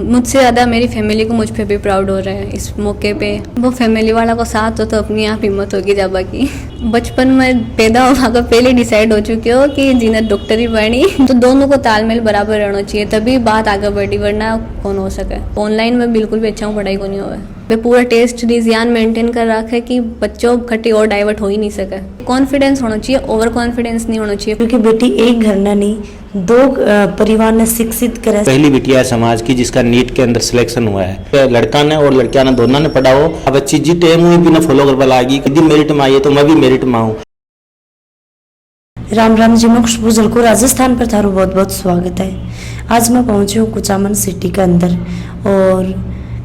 मुझसे ज़्यादा मेरी फैमिली को मुझ पे भी प्राउड हो रहा है इस मौके पे। वो फैमिली वाला को साथ हो तो अपनी आप हिम्मत होगी जाबा की। बचपन में पैदा होकर पहले डिसाइड हो चुके हो कि जीनत डॉक्टर ही बनी, तो दोनों को तालमेल बराबर रहना चाहिए, तभी बात आगे बढ़ी, वरना कौन हो सके। ऑनलाइन में बिल्कुल भी अच्छा पढ़ाई को नहीं हुआ है। वे पूरा टेस्ट डिजाइन मेंटेन कर रखा है कि बच्चों खट्टी और डाइवर्ट हो ही नहीं सके। कॉन्फिडेंस होना चाहिए, ओवर कॉन्फिडेंस नहीं होना चाहिए। क्योंकि बेटी एक घर ना नहीं, दो परिवार ने शिक्षित करे। पहली बिटिया है समाज की जिसका नीट के अंदर सिलेक्शन हुआ है। लड़का ने और लड़किया ने दोनों ने पढ़ा हो। अब अच्छी जी टेम हुई भी ना फॉलो कर पाएगी कि मेरिट में आई है तो मैं भी मेरिट में आऊँ। राम राम जी, मैं खुशबू जलको राजस्थान पर थारो बहुत बहुत स्वागत है। आज मैं पहुंची हूँ कुचामन सिटी के अंदर, और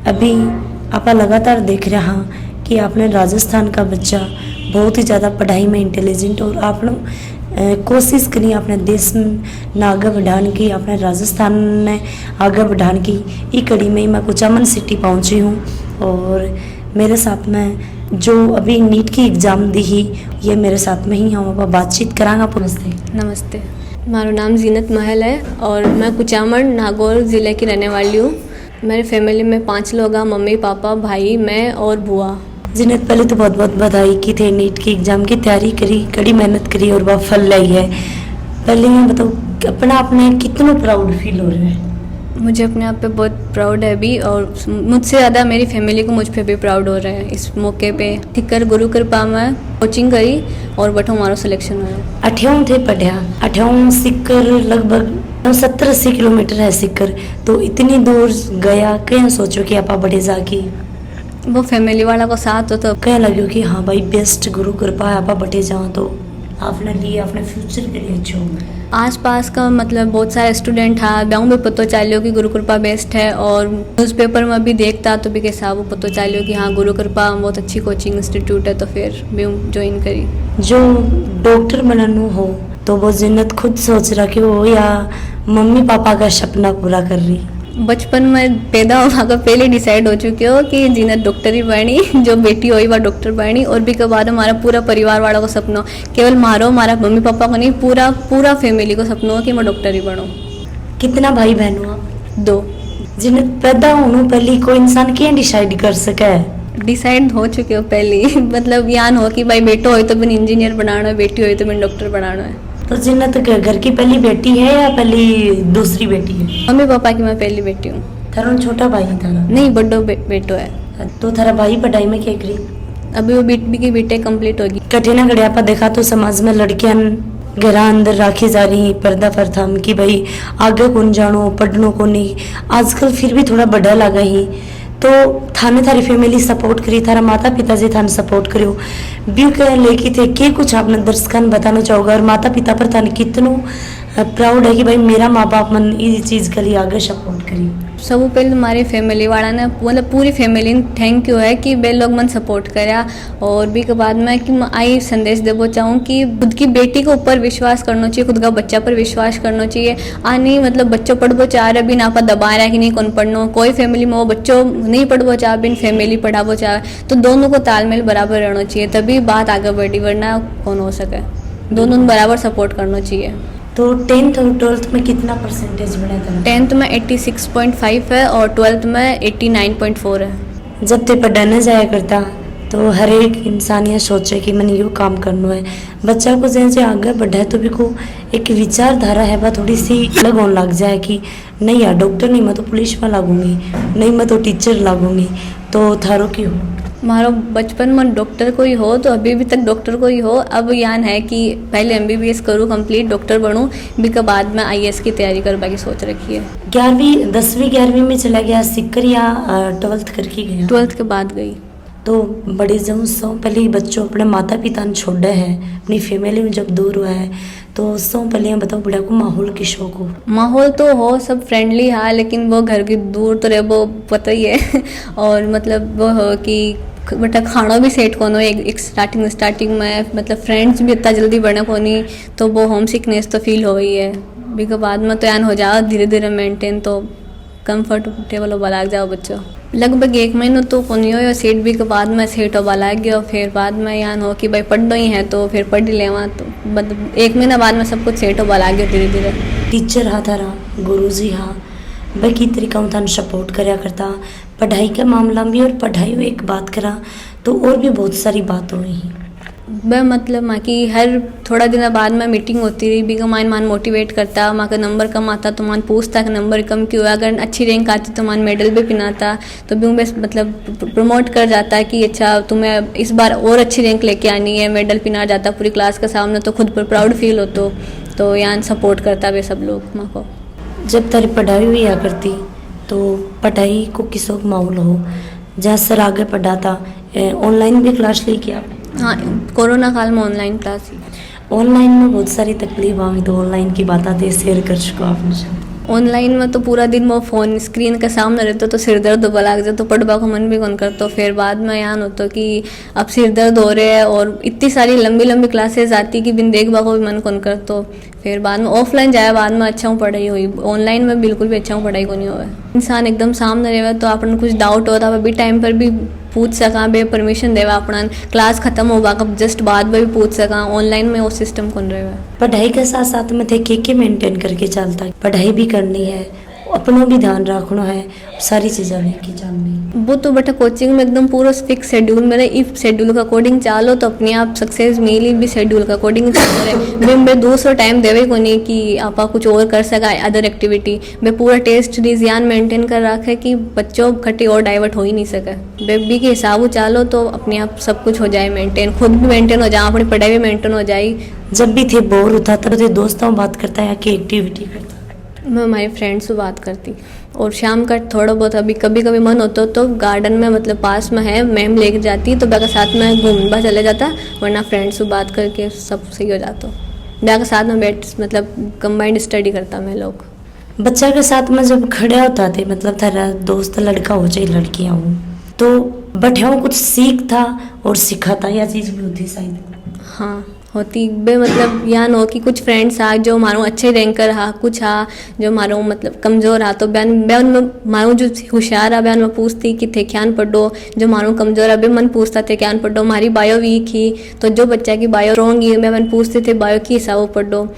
अभी आप लगातार देख रहा कि आपने राजस्थान का बच्चा बहुत ही ज़्यादा पढ़ाई में इंटेलिजेंट, और आपने कोशिश करी अपने देश ने आगे बढ़ाने की, अपने राजस्थान ने आगे बढ़ाने की। ई कड़ी में मैं कुचामन सिटी पहुंची हूँ, और मेरे साथ में जो अभी नीट की एग्ज़ाम दी ही, ये मेरे साथ में ही हम बातचीत करांगा। नमस्ते। नमस्ते, हमारा नाम जीनत महल है और मैं कुचामन नागौर ज़िले की रहने वाली हूँ। मेरे फैमिली में 5 लोग हैं, मम्मी पापा भाई मैं और बुआ। जीनत, पहले तो बहुत बहुत बधाई कि थे नीट की एग्ज़ाम की तैयारी करी, कड़ी मेहनत करी और वह फल लाई है। पहले ये बताओ अपना आपने कितना प्राउड फील हो रहा है? मुझे अपने आप पे बहुत प्राउड है अभी, और मुझसे ज़्यादा मेरी फैमिली को मुझ पे भी प्राउड हो रहा है इस मौके पे। ठिकर गुरु कृपा में कोचिंग करी और बठो हमारा सिलेक्शन हुआ। 8 थे पढ़िया, 8 सिक्कर लगभग 70-80 किलोमीटर है सिक्कर, तो इतनी दूर गया क्या सोचो कि आप बड़े जाके वो फैमिली वाला को साथ हो तो क्या लगे कि हाँ भाई बेस्ट गुरु कृपा है, आप बटे जाओ तो आपने लिए अपने फ्यूचर के लिए अच्छे होंगे। आस पास का मतलब बहुत सारे स्टूडेंट था, गाँव में पता चलो कि गुरु कृपा बेस्ट है, और न्यूज़पेपर में भी देखता तो भी कैसा वो पता चलो कि हाँ गुरु कृपा बहुत अच्छी कोचिंग इंस्टीट्यूट है, तो फिर भी ज्वाइन करी। जो डॉक्टर बनना हो तो वो जिन्नत खुद सोच रहा कि वो या मम्मी पापा का सपना पूरा कर रही? बचपन में पैदा होकर पहले डिसाइड हो चुके हो कि जीनत डॉक्टर ही बनी, जो बेटी हुई वह डॉक्टर बनी, और भी के बाद हमारा पूरा परिवार वालों को सपना, केवल हमारा मम्मी पापा को नहीं, पूरा फैमिली को सपना हो कि मैं डॉक्टर ही बनूं। कितना भाई बहन हो आप? 2। जिन्नत, पैदा होने पहले कोई इंसान क्या डिसाइड कर सके है? डिसाइड हो चुके हो पहले ही मतलब यान हो कि भाई बेटो हो तो बिन इंजीनियर बनाना है, बेटी हो तो बिन डॉक्टर बनाना है। तो जिन्नत घर की पहली बेटी है या पहली दूसरी बेटी है? मम्मी पापा की मैं पहली बेटी हूँ। थारा छोटा भाई था? नहीं, बड़ो बेटो है। तो थारा भाई पढ़ाई में क्या करी? अभी वो बीटेक कंप्लीट होगी। कठिना घड़िया पर देखा तो समाज में लड़कियां घरा अंदर राखी जा रही, पर्दा प्रथा में कि भाई आगे कौन जानो, पढ़नो को नहीं। आजकल फिर भी थोड़ा बड़ा लगा ही, तो थाने थारी फैमिली सपोर्ट करी, थारा माता पिता जी थाने सपोर्ट करो भी लेके थे के कुछ आपने दर्शकन बताना चाहोगे, और माता पिता पर थाने कितनो प्राउड है कि भाई मेरा माँ बाप मन इस चीज़ के लिए आगे सपोर्ट करी? सब पहले हमारी फैमिली वाला ने मतलब पूरी फैमिली ने थैंक यू है कि वे लोग मन सपोर्ट कराया, और भी के बाद में कि आई संदेश देवो चाहूँ कि खुद की बेटी के ऊपर विश्वास करना चाहिए, खुद का बच्चा पर विश्वास करना चाहिए। नहीं मतलब बच्चों पढ़बो चाह रहे भी ना पर दबा रहा है कि नहीं कौन पढ़नो, कोई फैमिली में वो बच्चों नहीं पढ़बो चाह बिन फैमिली पढ़ाबो चाह, तो दोनों को तालमेल बराबर रहना चाहिए, तभी बात आगे बढ़ी, वरना कौन हो सके। दोनों बराबर सपोर्ट करना चाहिए। तो 10th और 12th में कितना परसेंटेज बना था? 10th में 86.5 है और 12th में 89.4 है। जब ते पढ़ाने जाया करता तो हर एक इंसान ये सोचे कि मैंने यो काम करना है। बच्चा को जैसे आगे बढ़ा है तो भी को एक विचारधारा है वह थोड़ी सी अलग होने लग जाए कि नहीं यार डॉक्टर नहीं, मैं तो पुलिस में लागूंगी, नहीं मैं तो टीचर लागूंगी। तो थारो क्यों? हमारा बचपन में डॉक्टर को ही हो, तो अभी भी तक डॉक्टर को ही हो। अब यान है कि पहले MBBS करूँ कंप्लीट, डॉक्टर बनूँ, भी के बाद में IAS की तैयारी करवा की सोच रखी है। 10वीं 11वीं में चला गया सिक्कर या 12th करके गया? 12th के बाद गई। तो बड़े जब सौ पहले बच्चों अपने माता पिता ने छोड़ा है, अपनी फैमिली में जब दूर हुआ है, तो सौ पहले बताओ बड़ा को माहौल की शौक हो? माहौल तो हो सब फ्रेंडली हाँ, लेकिन वो घर की दूर तो रहे वो पता ही है और मतलब वो हो कि बेटा खाना भी सेट कोनो एक स्टार्टिंग में मतलब फ्रेंड्स भी इतना जल्दी बने कोनी, तो वो होम सिकनेस तो फील हो गई है। भी के बाद में तो यान हो जाओ धीरे धीरे मेंटेन, तो कंफर्टेबल होगा लग जाओ बच्चों। लगभग 1 महीना तो कोनी हो सेट भी के बाद में सेट होगा लग गया, फिर बाद में यान हो कि भाई पढ़ना ही है तो फिर पढ़ ले वहाँ, तो मतलब 1 महीना बाद में सब कुछ सेट होगा लग गया धीरे धीरे। टीचर हाँ थारा गुरुजी हाँ बाकी तरीका थानू सपोर्ट करया करता पढ़ाई के मामला में भी, और पढ़ाई में एक बात करा तो और भी बहुत सारी बात हुई। वह मतलब माँ की हर थोड़ा दिन बाद में मीटिंग होती रही, भी मान मोटिवेट करता, माँ का नंबर कम आता तो मान पूछता कि नंबर कम क्यों है, अगर अच्छी रैंक आती तो मान मेडल भी पिनाता, तो भी मैं मतलब प्रमोट कर जाता कि अच्छा तुम्हें इस बार और अच्छी रैंक लेके आनी है, मेडल पिना जाता पूरी क्लास के सामने, तो खुद पर प्राउड फील हो तो यहाँ सपोर्ट करता वे सब लोग माँ को। जब तारी पढ़ाई हुई या करती तो पढ़ाई को किसो माहौल हो जहाँ सर आगे पढ़ाता, ऑनलाइन भी क्लास ली क्या? हाँ, कोरोना काल में ऑनलाइन क्लास। ऑनलाइन में बहुत सारी तकलीफ आई, तो ऑनलाइन की बात आते शेयर कर चुका आपने। ऑनलाइन में तो पूरा दिन वो फ़ोन स्क्रीन के सामने रहते तो सिर दर्द होने लग जाए, तो पढ़वा को मन भी कौन करता। फिर बाद में यान होता कि अब सिर दर्द हो रहे हैं और इतनी सारी लंबी लंबी क्लासेस आती कि बिन देखवा को भी मन कौन करता। फिर बाद में ऑफलाइन जाए, बाद में अच्छा हूँ पढ़ाई हुई, ऑनलाइन में बिल्कुल भी अच्छा हूँ पढ़ाई को नहीं हुआ। इंसान एकदम सामने रहे तो अपन कुछ डाउट होता है अभी टाइम पर भी पूछ सका, बे परमिशन देवा अपना क्लास खत्म होगा कब जस्ट बाद में भी पूछ सका। ऑनलाइन में वो सिस्टम कौन रहे हुआ। पढ़ाई के साथ साथ में थे के मेंटेन करके चलता है, पढ़ाई भी करनी है, अपनों भी ध्यान रखना है, सारी चीज़ें लेके चलनी। वो तो बेटा कोचिंग में एकदम पूरा फिक्स शेड्यूल मेरा, इफ शेड्यूल का कोडिंग चालो तो अपने आप सक्सेस मिली, भी शेड्यूल का कोडिंग चल रहे मैं दूसरा टाइम देवे को नहीं कि आप कुछ और कर सका अदर एक्टिविटी। मैं पूरा टेस्ट ध्यान मेंटेन कर रखा है कि बच्चों खट्टी और डाइवर्ट हो ही नहीं सके। बेबी के हिसाब चालो तो अपने आप सब कुछ हो जाए मेंटेन, खुद भी मेंटेन हो जाए, अपनी पढ़ाई भी मेंटेन हो जाए। जब भी थे बोर होता था तो दोस्तों बात करता है कि एक्टिविटी करता? मैं हमारे फ्रेंड्स से बात करती और शाम का थोड़ा बहुत अभी कभी कभी मन होता तो गार्डन में मतलब पास में है मैम लेके जाती तो ब्याह के साथ में घूमने चले जाता, वरना फ्रेंड्स से बात करके सब सही हो जाता। ब्याह के साथ में बैठ मतलब कंबाइंड स्टडी करता मैं लोग। बच्चा के साथ में जब खड़े होता थे मतलब थारा दोस्त लड़का हो चाहे लड़कियाँ हो तो बैठे कुछ सीख था और सीखा था, यह चीज़ भी होती शायद? हाँ होती बे, मतलब यहाँ हो कि कुछ फ्रेंड्स आ जो मारो अच्छे रैंकर हा, कुछ हा जो मारो मतलब कमज़ोर हा, तो बयान में मारो जो होशियार आ बयान में पूछती कि थे क्या पढ़ो, जो मारो कमज़ोर है बे मन पूछता थे क्या पढ़ो। हमारी बायो वीक ही तो जो बच्चा की बायो स्ट्रॉन्ग ही मैं मन पूछते थे बायो की हिसाब पढ़ो,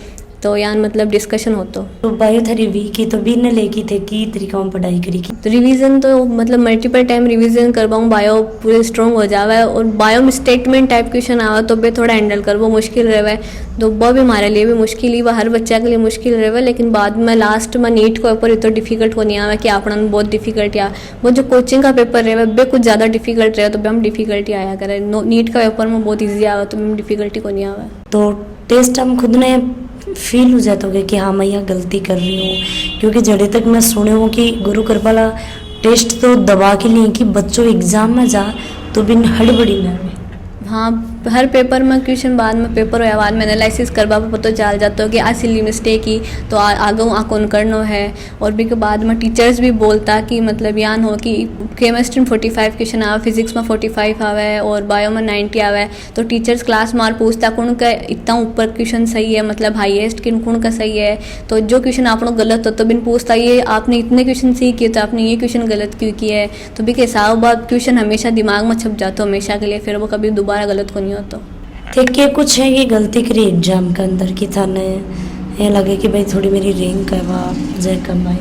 तो यार मतलब डिस्कशन होता। तो बायो थरी वीक की तो भी न लेकी थे की तरीका में पढ़ाई करी की? तो रिवीजन तो मतलब मल्टीपल टाइम रिवीजन करवाऊँ, बायो पूरे स्ट्रॉन्ग हो जावे, और बायो में स्टेटमेंट टाइप क्वेश्चन आवा तो बे थोड़ा हैंडल करवो मुश्किल रहे, तो वह भी हमारे लिए भी मुश्किल ही, वह हर बच्चा के लिए मुश्किल रहे। लेकिन बाद में लास्ट में नीट के ऊपर इतना डिफिकल्ट को नहीं आवा कि अपना बहुत डिफिकल्ट या वो जो कोचिंग का पेपर रहे बे कुछ ज़्यादा डिफिकल्ट रहे, तो हम डिफिकल्टी आया करे। नीट का पेपर में बहुत ईजी आवा तो डिफिकल्टी को नहीं आवा। तो टेस्ट हम खुद ने फील हो जाता होगा कि हाँ मैं यह गलती कर रही हूँ, क्योंकि जड़े तक मैं सुने हूँ कि गुरु कृपाला टेस्ट तो दबा के लिए कि बच्चों एग्जाम में जा तो बिन हड़बड़ी में। हाँ हर पेपर में क्वेश्चन बाद में पेपर या बाद में एनालिसिस करवा पता चल जाता है कि आ सिली मिस्टेक ही तो आगे आ कौन करना है। और भी के बाद में टीचर्स भी बोलता कि मतलब यान हो कि केमिस्ट्री में 45 क्वेश्चन आवे, फिजिक्स में 45 आवे और बायो में 90 आवे, तो टीचर्स क्लास मार पूछता कौन का इतना ऊपर क्वेश्चन सही है, मतलब हाईएस्ट किन कौन का सही है। तो जो क्वेश्चन आप लोग गलत हो तो बिन पूछता ये आपने इतने क्वेश्चन सही किए तो आपने ये क्वेश्चन गलत क्यों किया है, तो भी के हिसाब बाद क्वेश्चन हमेशा दिमाग में छप जाता हमेशा के लिए, फिर वो कभी दोबारा गलत को नहीं होता। देखिए कुछ है ये गलती करी एग्जाम के अंदर कि थाने ये लगे कि भाई थोड़ी मेरी रैंक है वह जय कम आई,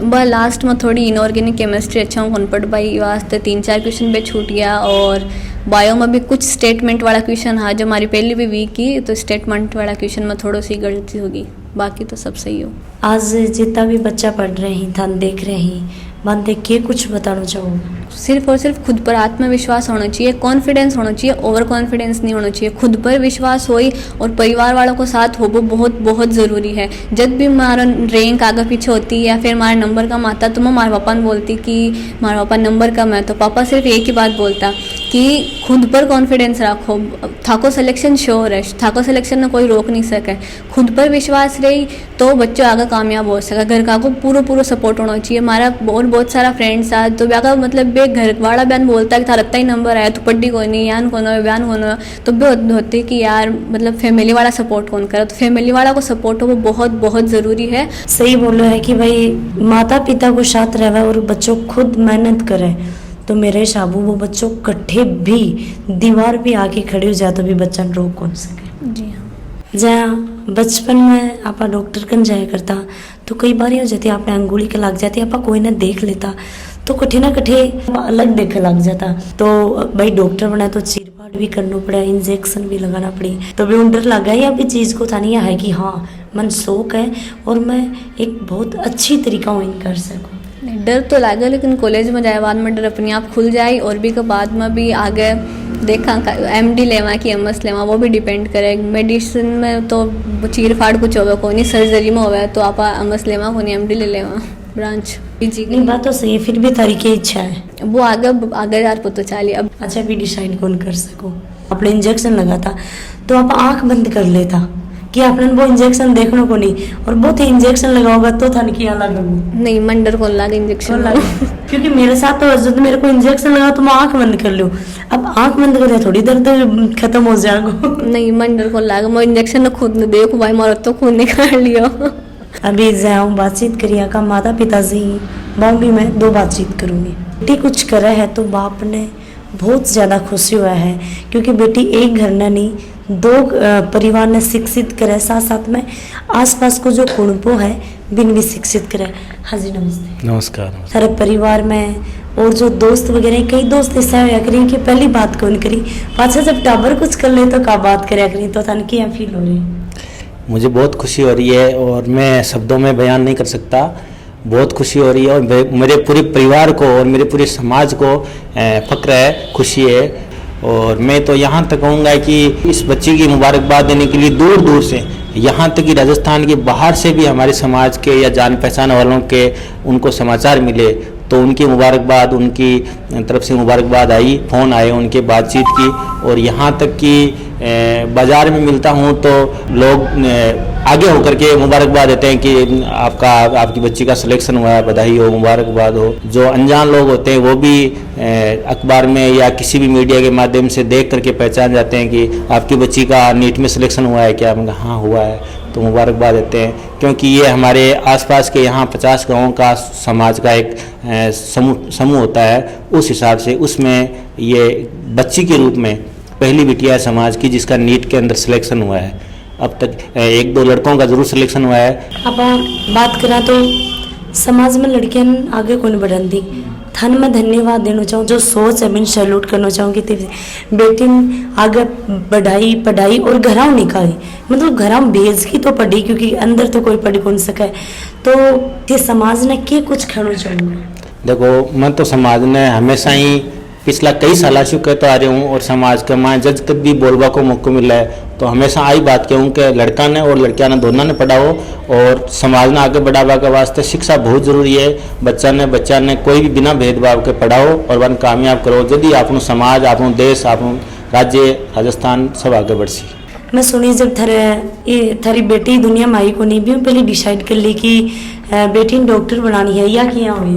वह लास्ट में थोड़ी इनऑर्गेनिक केमिस्ट्री अच्छा हूँ पढ़ पाई वास्ते 3-4 क्वेश्चन पे छूट गया। और बायो में भी कुछ स्टेटमेंट वाला क्वेश्चन है जो हमारी पहली भी वीक की, तो स्टेटमेंट वाला क्वेश्चन में थोड़ी सी गलती होगी, बाकी तो सब सही हो। आज जितना भी बच्चा पढ़ रहे हैं थान देख रहे हैं मन देख के कुछ बताना चाहूँगा? सिर्फ और सिर्फ खुद पर आत्मविश्वास होना चाहिए, कॉन्फिडेंस होना चाहिए, ओवर कॉन्फिडेंस नहीं होना चाहिए। खुद पर विश्वास होई और परिवार वालों को साथ हो वो बहुत बहुत ज़रूरी है। जब भी हमारा रैंक आगे पीछे होती या फिर हमारा नंबर कम आता तो मैं हमारे पापा ने बोलती कि हमारा पापा नंबर कम है, तो पापा सिर्फ एक ही बात बोलता कि खुद पर कॉन्फिडेंस रखो, थाको सिलेक्शन श्योर है, थाको सिलेक्शन में कोई रोक नहीं सके। खुद पर विश्वास रही तो बच्चों आगे कामयाब हो सके। घर का को पूरा सपोर्ट होना चाहिए। हमारा बहुत सारा फ्रेंड्स आ तो ब्याह का मतलब बे घर वाला बयान बोलता है कि थारा इतना ही नंबर आया तो पढ़ी कोई नहीं यान कौन हो बयान कौन हो, तो भी होते कि यार मतलब फैमिली वाला सपोर्ट कौन करे, तो फैमिली वाला को सपोर्ट हो वो बहुत बहुत ज़रूरी है। सही बोलो है कि भाई माता पिता को साथ रहे और बच्चों खुद मेहनत करे तो मेरे हिसाब वो बच्चों कट्ठे भी दीवार पे आके खड़े हो जाए तो भी बच्चा रोक कौन सके। जी हाँ। जहाँ बचपन में आपा डॉक्टर कन जाया करता तो कई बार हो जाती आपने अंगुली के लग जाती आपा कोई ना देख लेता तो कठे ना कठे अलग देखे लग जाता। तो भाई डॉक्टर बना तो चीरफाड़ भी करना पड़ा, इंजेक्शन भी लगाना पड़ी, तो भी डर लगा ही अभी चीज़ को था नहीं है कि हाँ मन शौक है और मैं एक बहुत अच्छी तरीका इन कर सकूँ। डर तो लगा, लेकिन कॉलेज में जाए बाद में डर अपने आप खुल जाए। और भी के बाद में भी आगे देखा MD लेवा कि MS लेवा वो भी डिपेंड करे। मेडिसिन में तो चीर फाड़ कुछ होगा को नहीं, सर्जरी में होगा तो आप MS लेवा को नहीं MD ले लेवा ब्रांच PG नहीं बात तो सही है, फिर भी तारी की इच्छा है वो आगे यार पता चली अब। अच्छा भी डिसाइड कौन कर सको। आपने इंजेक्शन लगाता तो आप आंख बंद कर लेता कि आपने वो इंजेक्शन देखने को नहीं, और बहुत ही इंजेक्शन लगाओगा तो था नहीं अलग नहीं मंडर को लगा इंजेक्शन क्योंकि मेरे साथ तो जब मेरे को इंजेक्शन लगा तो मैं आंख बंद कर लूँ, अब आंख बंद कर दिया थोड़ी देर तो खत्म हो जाएगा। नहीं मंडर को लगा मैं इंजेक्शन खुद ने देखो भाई मारो तो खून निकाल लिया। अभी जाऊँ बातचीत करिए का माता पिता से ही बाऊ भी मैं 2 बातचीत करूँगी। बेटी कुछ करे है तो बाप ने बहुत ज़्यादा खुशी हुआ है, क्योंकि बेटी एक घर ने नहीं 2 परिवार ने शिक्षित करे, साथ साथ में आसपास को जो कुणपो है बिन भी शिक्षित करे। हाँ जी नमस्ते। नमस्कार। सारे परिवार में और जो दोस्त वगैरह कई दोस्त ऐसा होया करें कि पहली बात कौन करी पाछा जब टाबर कुछ कर ले तो का बात करे करी, तो तन की फील हो रही है? मुझे बहुत खुशी हो रही है और मैं शब्दों में बयान नहीं कर सकता। बहुत खुशी हो रही है और मेरे पूरे परिवार को और मेरे पूरे समाज को फक्र है, खुशी है। और मैं तो यहाँ तक कहूँगा कि इस बच्ची की मुबारकबाद देने के लिए दूर दूर से, यहाँ तक कि राजस्थान के बाहर से भी हमारे समाज के या जान पहचान वालों के उनको समाचार मिले तो उनकी मुबारकबाद, उनकी तरफ से मुबारकबाद आई, फ़ोन आए, उनके बातचीत की। और यहाँ तक कि बाज़ार में मिलता हूँ तो लोग आगे होकर के मुबारकबाद देते हैं कि आपकी बच्ची का सिलेक्शन हुआ है, बधाई हो, मुबारकबाद हो। जो अनजान लोग होते हैं वो भी अखबार में या किसी भी मीडिया के माध्यम से देख करके पहचान जाते हैं कि आपकी बच्ची का नीट में सिलेक्शन हुआ है क्या? मैं हाँ हुआ है, तो मुबारकबाद देते हैं। क्योंकि ये हमारे आसपास के यहाँ 50 गाँवों का समाज का एक समूह होता है, उस हिसाब से उसमें ये बच्ची के रूप में पहली बिटिया है समाज की जिसका नीट के अंदर सिलेक्शन हुआ है। अब तक 1-2 लड़कों का जरूर सिलेक्शन हुआ है। अब बात करा तो समाज में लड़कियां आगे कौन बढ़न दी, थान मैं धन्यवाद देना चाहूँ जो सोच है, मैं सैल्यूट करना चाहूँ कि बेटी आगे बढ़ाई पढ़ाई और घराव निकाली, मतलब घराव भेज की तो पढ़ी क्योंकि अंदर तो कोई पढ़ कौन सके, तो ये समाज ने क्या कुछ कहना चाहूँगा? देखो मैं तो समाज ने हमेशा ही पिछला कई साल से कहता आ रहा हूँ और समाज के मैं जज तक भी बोलवा को मौका मिला है तो हमेशा आई बात कहूँ कि लड़का ने और लड़किया ने दोनों ने पढ़ाओ और समाज ने आगे बढ़ावा के वास्ते शिक्षा बहुत जरूरी है। बच्चा ने कोई भी बिना भेदभाव के पढ़ाओ और वन कामयाब करो, यदि आपनो समाज, आपनो देश, आपनो राज्य राजस्थान सब आगे बढ़ सी। मैं सुनी जब थारी बेटी दुनिया में आई को नहीं भी पहले डिसाइड कर ली कि बेटी डॉक्टर बनानी है या क्या हुई?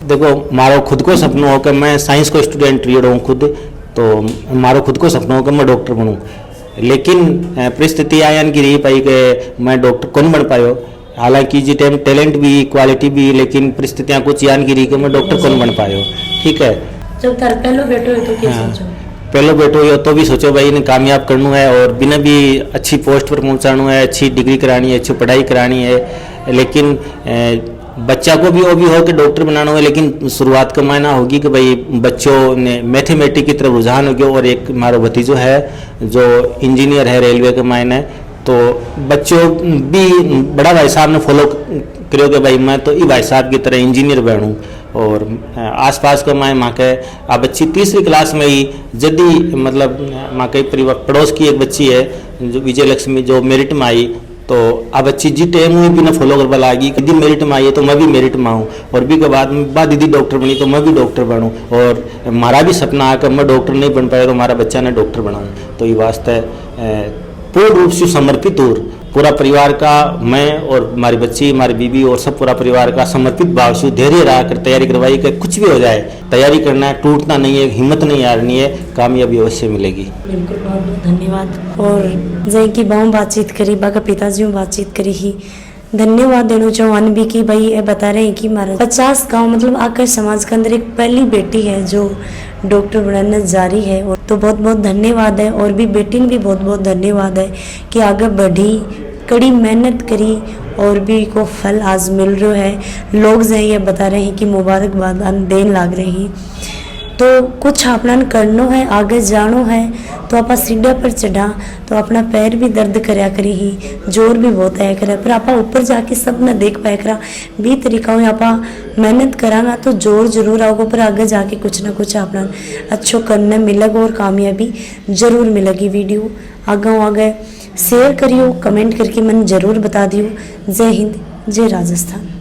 देखो मारो खुद को सपना हो कि मैं साइंस को स्टूडेंट रही हूँ खुद, तो मारो खुद को सपना हो कि मैं डॉक्टर बनूँ, लेकिन परिस्थिति आयन की रही पाई कि मैं डॉक्टर कौन बन पायो। हालांकि जी टैलेंट भी क्वालिटी भी, लेकिन परिस्थितियाँ कुछ यान की रही कि मैं डॉक्टर कौन बन पायो। ठीक है, जब तार पहलो बेटो है तो क्या सोचो? पहलो बेटो हो तो भी सोचो भाई ने कामयाब करना है और बिना भी अच्छी पोस्ट पर पहुँचाना है, अच्छी डिग्री करानी है, अच्छी पढ़ाई करानी है। लेकिन बच्चा को भी वो भी हो कि डॉक्टर बनाना हो, लेकिन शुरुआत का मायना होगी कि भाई बच्चों ने मैथमेटिक्स की तरफ रुझान हो गया। और एक हमारा भतीजो है जो इंजीनियर है रेलवे के मायने, तो बच्चों भी बड़ा भाई साहब ने फॉलो करो कि भाई मैं तो ई भाई साहब की तरह इंजीनियर बनूँ। और आसपास का माँ के अब बच्ची 3री क्लास में ही यदि मतलब माँ के परिवार पड़ोस की एक बच्ची है जो विजय लक्ष्मी जो मेरिट में आई, तो अब अच्छी जी टेम हुई भी ना फॉलो कर बला गई, दीदी मेरिट में आई है तो मैं भी मेरिट में आऊँ, और भी के बाद दीदी डॉक्टर बनी तो मैं भी डॉक्टर बनूँ। और हमारा भी सपना है कि मैं डॉक्टर नहीं बन पाया तो हमारा बच्चा ने डॉक्टर बनाऊँ। तो ये वास्ते पूर्ण रूप से समर्पित और पूरा परिवार का, मैं और हमारी बच्ची, हमारी बीबी और सब पूरा परिवार का समर्पित भाव से धैर्य रहा कर तैयारी करवाई कि कुछ भी हो जाए तैयारी करना है, टूटना नहीं है, हिम्मत नहीं हारनी है, कामयाबी अवश्य मिलेगी। बिल्कुल, बहुत बहुत धन्यवाद। और जय की बाऊ बातचीत करी, बाका पिताजी बातचीत करी ही धन्यवाद देना चाहूँ भी कि भाई ये बता रहे हैं कि हमारा 50 गांव मतलब आकर समाज के अंदर एक पहली बेटी है जो डॉक्टर बनना जारी है। और तो बहुत बहुत धन्यवाद है, और भी बेटी ने भी बहुत बहुत धन्यवाद है कि आगे बढ़ी, कड़ी मेहनत करी और भी को फल आज मिल रहा है। लोग जो ये बता रहे हैं कि मुबारकबाद देन लाग रहे हैं। तो कुछ अपना करना है, आगे जानो है, तो आप सीढ़िया पर चढ़ा तो अपना पैर भी दर्द करया करी ही, जोर भी बहुत आया करे, पर आप ऊपर जाके सब न देख पाया करा भी तरीका आप मेहनत करांगा तो जोर जरूर आओगे, पर आगे जाके कुछ ना कुछ अपना अच्छो करने मिलेगा और कामयाबी जरूर मिलेगी। वीडियो आगे शेयर करियो, कमेंट करके मन जरूर बता दियो। जय हिंद, जय राजस्थान।